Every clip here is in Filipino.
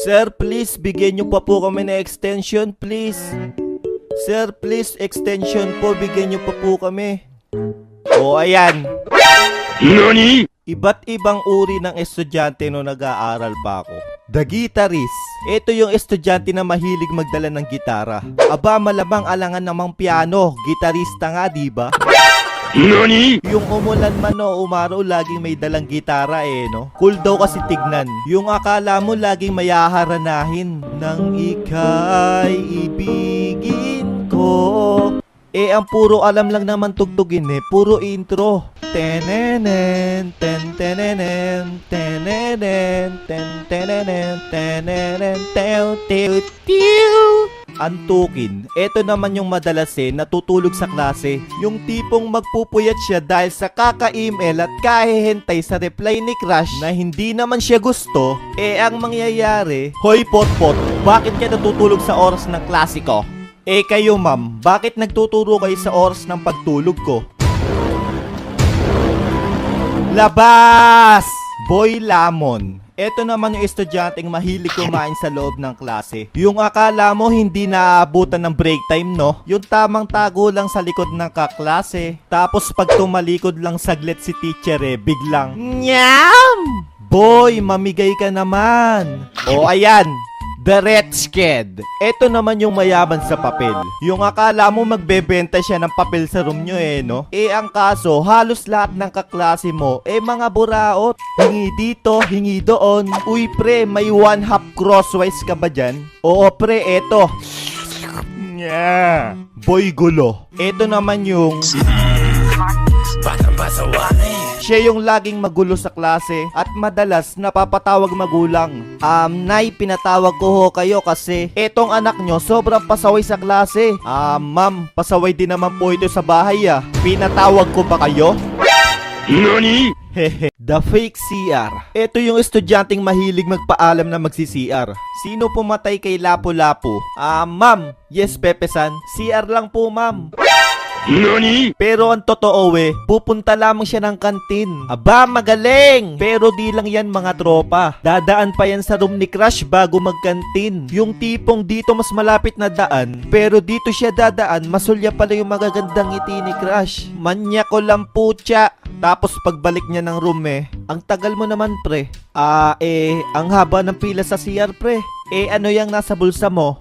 Sir, please, bigyan niyo pa po kami ng extension, please. Sir, please, extension po, bigyan niyo pa po kami. O, ayan. NANI?! Iba't ibang uri ng estudyante no nag-aaral pa ako. The Guitarist. Ito yung estudyante na mahilig magdala ng gitara. Aba, malamang alangan namang piano. Gitarista nga, diba? NANI?! Yung umulan man o umaraw, laging may dalang gitara no? Cool daw kasi tignan. Yung akala mo laging mayaharanahin. Nang ika'y ibigin ko. Ang puro alam lang naman tugtugin puro intro. Tenenen, ten tenenen, tenenen, ten tenenen, tenenen, tew tew tew. Antukin, eto naman yung madalas natutulog sa klase. Yung tipong magpupuyat siya dahil sa kaka-email at kahihintay sa reply ni crush na hindi naman siya gusto. Ang mangyayari, hoy potpot, bakit ka natutulog sa oras ng klase ko? Kayo ma'am, bakit nagtuturo kayo sa oras ng pagtulog ko? Labas! Boy Lamon. Ito naman yung estudyanteng mahilig kumain sa loob ng klase. Yung akala mo hindi naaabutan ng break time, no? Yung tamang tago lang sa likod ng kaklase. Tapos pag tumalikod lang saglit si teacher biglang Nyam! Boy, mamigay ka naman. O ayan, The Rich Kid. Ito naman yung mayaman sa papel. Yung akala mo magbebenta siya ng papel sa room nyo no? Ang kaso, halos lahat ng kaklase mo mga buraot. Hingi dito, hingi doon. Uy pre, may 1/2 crosswise ka ba dyan? Oo pre, eto. Yeah. Boy gulo. Ito naman yung siya yung laging magulo sa klase at madalas napapatawag magulang. Nay, pinatawag ko ho kayo kasi etong anak nyo sobrang pasaway sa klase. Ma'am, pasaway din naman po ito sa bahay Pinatawag ko ba kayo? NANI?! Hehe. The Fake CR. Ito yung estudyanteng mahilig magpaalam na magsi-CR. Sino pumatay kay Lapu-Lapu? Ma'am. Yes, Pepe-san. CR lang po, ma'am. NANI?! Pero ang totoo pupunta lamang siya ng kantin. Aba, magaling! Pero di lang yan mga tropa. Dadaan pa yan sa room ni crush bago magkantin. Yung tipong dito mas malapit na daan, pero dito siya dadaan, masulya pala yung magagandang ngiti ni crush. Manya ko lang putya. Tapos pagbalik niya ng room ang tagal mo naman pre. Ang haba ng pila sa CR pre. Ano yung nasa bulsa mo?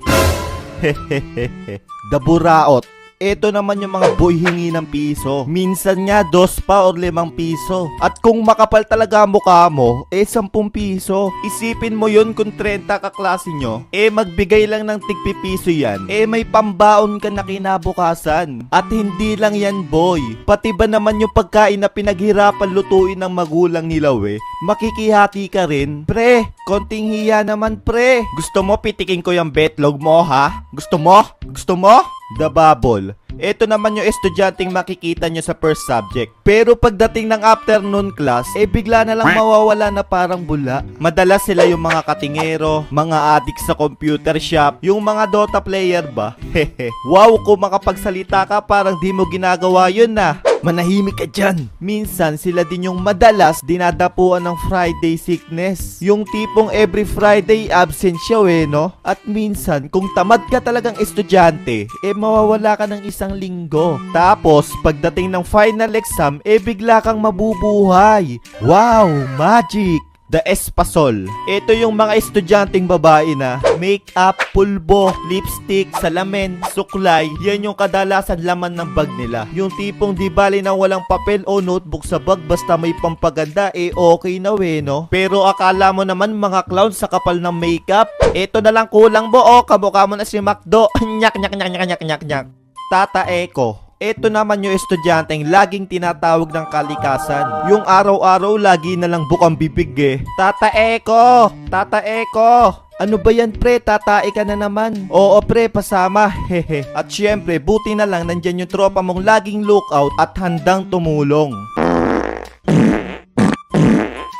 Hehehehe. Daburaot. Ito naman yung mga boy hingi ng piso. Minsan nga 2 pa or 5 piso. At kung makapal talaga mukha mo, 10 piso. Isipin mo yun kung 30 kaklase nyo. Magbigay lang ng tig-piso yan. May pambaon ka na kinabukasan. At hindi lang yan boy. Pati ba naman yung pagkain na pinaghirapan lutuin ng magulang nila makikihati ka rin. Pre, konting hiya naman pre. Gusto mo pitikin ko yung betlog mo ha? Gusto mo? Gusto mo? The Bubble. Ito naman yung estudyanteng makikita nyo sa first subject. Pero pagdating ng afternoon class, bigla na lang mawawala na parang bula. Madalas sila yung mga katingero, mga adik sa computer shop, yung mga Dota player ba? Hehe. Wow, kung makapagsalita ka parang di mo ginagawa yun Manahimik ka dyan. Minsan sila din yung madalas dinadapuan ng Friday sickness. Yung tipong every Friday absent siya no? At minsan kung tamad ka talagang estudyante, mawawala ka ng 1 linggo. Tapos pagdating ng final exam, bigla kang mabubuhay. Wow, magic! The Espasol. Ito yung mga estudyanteng babae na make-up, pulbo, lipstick, salamin, suklay. Yan yung kadalasan laman ng bag nila. Yung tipong di bali na walang papel o notebook sa bag basta may pampaganda okay na no? Pero akala mo naman mga clown sa kapal ng makeup. Ito na lang kulang mo kamukha mo na si Macdo. Nyak nyak nyak nyak nyak nyak nyak. Tata Eko. Ito naman yung estudyanteng laging tinatawag ng kalikasan. Yung araw-araw lagi na lang bukang bibig Tata Eko! Tata Eko! Ano ba yan pre? Tatae ka na naman. Oo pre, pasama. Hehe. At syempre, buti na lang nandyan yung tropa mong laging lookout at handang tumulong.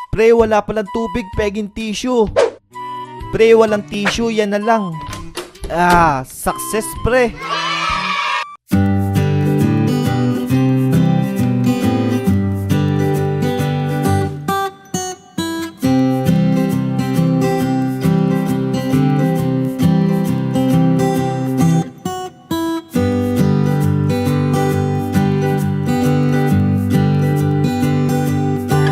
Pre, wala palang tubig, peging tissue. Pre, walang tissue, yan na lang. Success pre.